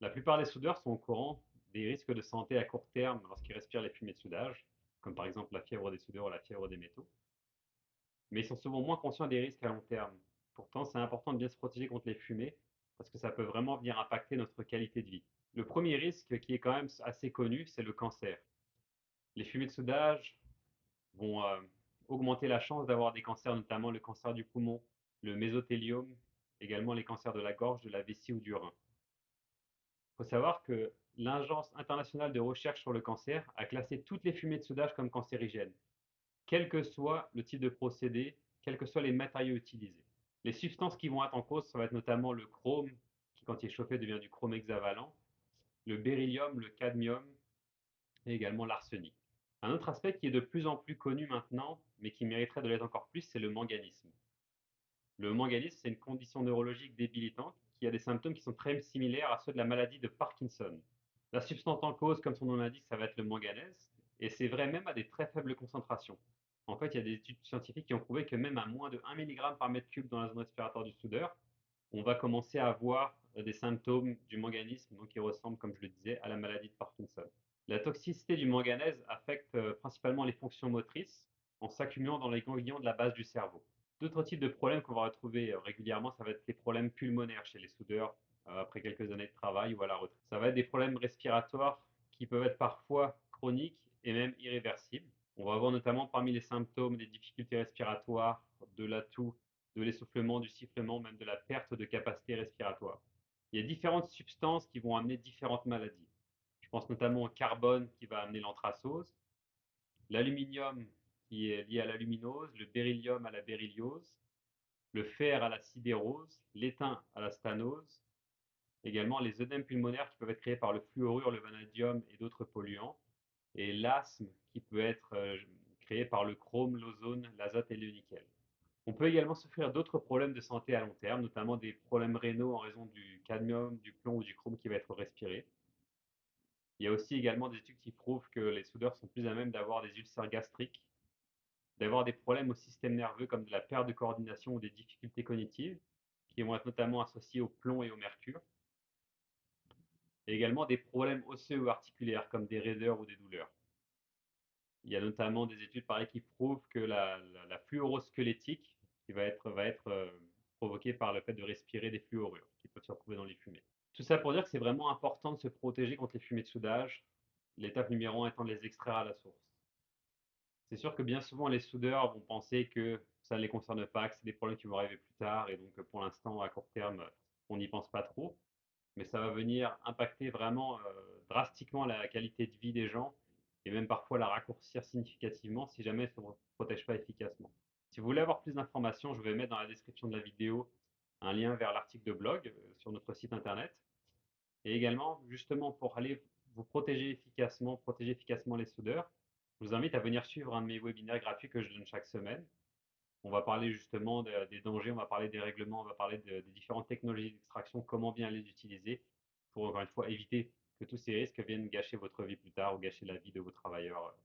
La plupart des soudeurs sont au courant des risques de santé à court terme lorsqu'ils respirent les fumées de soudage, comme par exemple la fièvre des soudeurs ou la fièvre des métaux, mais ils sont souvent moins conscients des risques à long terme. Pourtant, c'est important de bien se protéger contre les fumées parce que ça peut vraiment venir impacter notre qualité de vie. Le premier risque qui est quand même assez connu, c'est le cancer. Les fumées de soudage vont augmenter la chance d'avoir des cancers, notamment le cancer du poumon, le mésothéliome, également les cancers de la gorge, de la vessie ou du rein. Il faut savoir que l'Agence internationale de recherche sur le cancer a classé toutes les fumées de soudage comme cancérigènes, quel que soit le type de procédé, quels que soient les matériaux utilisés. Les substances qui vont être en cause, ça va être notamment le chrome, qui quand il est chauffé devient du chrome hexavalent, le beryllium, le cadmium et également l'arsenic. Un autre aspect qui est de plus en plus connu maintenant, mais qui mériterait de l'être encore plus, c'est le manganisme. Le manganisme, c'est une condition neurologique débilitante qui a des symptômes qui sont très similaires à ceux de la maladie de Parkinson. La substance en cause, comme son nom l'indique, ça va être le manganèse, et c'est vrai même à des très faibles concentrations. En fait, il y a des études scientifiques qui ont prouvé que même à moins de 1 mg par mètre cube dans la zone respiratoire du soudeur, on va commencer à avoir des symptômes du manganisme, donc qui ressemblent, comme je le disais, à la maladie de Parkinson. La toxicité du manganèse affecte principalement les fonctions motrices en s'accumulant dans les ganglions de la base du cerveau. D'autres types de problèmes qu'on va retrouver régulièrement, ça va être les problèmes pulmonaires chez les soudeurs après quelques années de travail ou à la retraite. Ça va être des problèmes respiratoires qui peuvent être parfois chroniques et même irréversibles. On va avoir notamment parmi les symptômes des difficultés respiratoires, de l'atout, de l'essoufflement, du sifflement, même de la perte de capacité respiratoire. Il y a différentes substances qui vont amener différentes maladies. Je pense notamment au carbone qui va amener l'anthracose, l'aluminium qui est lié à l'aluminose, le beryllium à la berylliose, le fer à la sidérose, l'étain à la stanose, également les œdèmes pulmonaires qui peuvent être créés par le fluorure, le vanadium et d'autres polluants, et l'asthme qui peut être créé par le chrome, l'ozone, l'azote et le nickel. On peut également souffrir d'autres problèmes de santé à long terme, notamment des problèmes rénaux en raison du cadmium, du plomb ou du chrome qui va être respiré. Il y a aussi également des études qui prouvent que les soudeurs sont plus à même d'avoir des ulcères gastriques, d'avoir des problèmes au système nerveux comme de la perte de coordination ou des difficultés cognitives, qui vont être notamment associés au plomb et au mercure, et également des problèmes osseux ou articulaires comme des raideurs ou des douleurs. Il y a notamment des études pareil qui prouvent que la fluorosquelettique qui va être provoquée par le fait de respirer des fluorures qui peuvent se retrouver dans les fumées. Tout ça pour dire que c'est vraiment important de se protéger contre les fumées de soudage, l'étape numéro 1 étant de les extraire à la source. C'est sûr que bien souvent les soudeurs vont penser que ça ne les concerne pas, que c'est des problèmes qui vont arriver plus tard et donc pour l'instant à court terme on n'y pense pas trop, mais ça va venir impacter vraiment drastiquement la qualité de vie des gens et même parfois la raccourcir significativement si jamais elle ne se protège pas efficacement. Si vous voulez avoir plus d'informations, je vais mettre dans la description de la vidéo un lien vers l'article de blog sur notre site internet et également justement pour aller vous protéger efficacement les soudeurs, je vous invite à venir suivre un de mes webinaires gratuits que je donne chaque semaine. On va parler justement des dangers, on va parler des règlements, on va parler des différentes technologies d'extraction, comment bien les utiliser pour encore une fois éviter que tous ces risques viennent gâcher votre vie plus tard ou gâcher la vie de vos travailleurs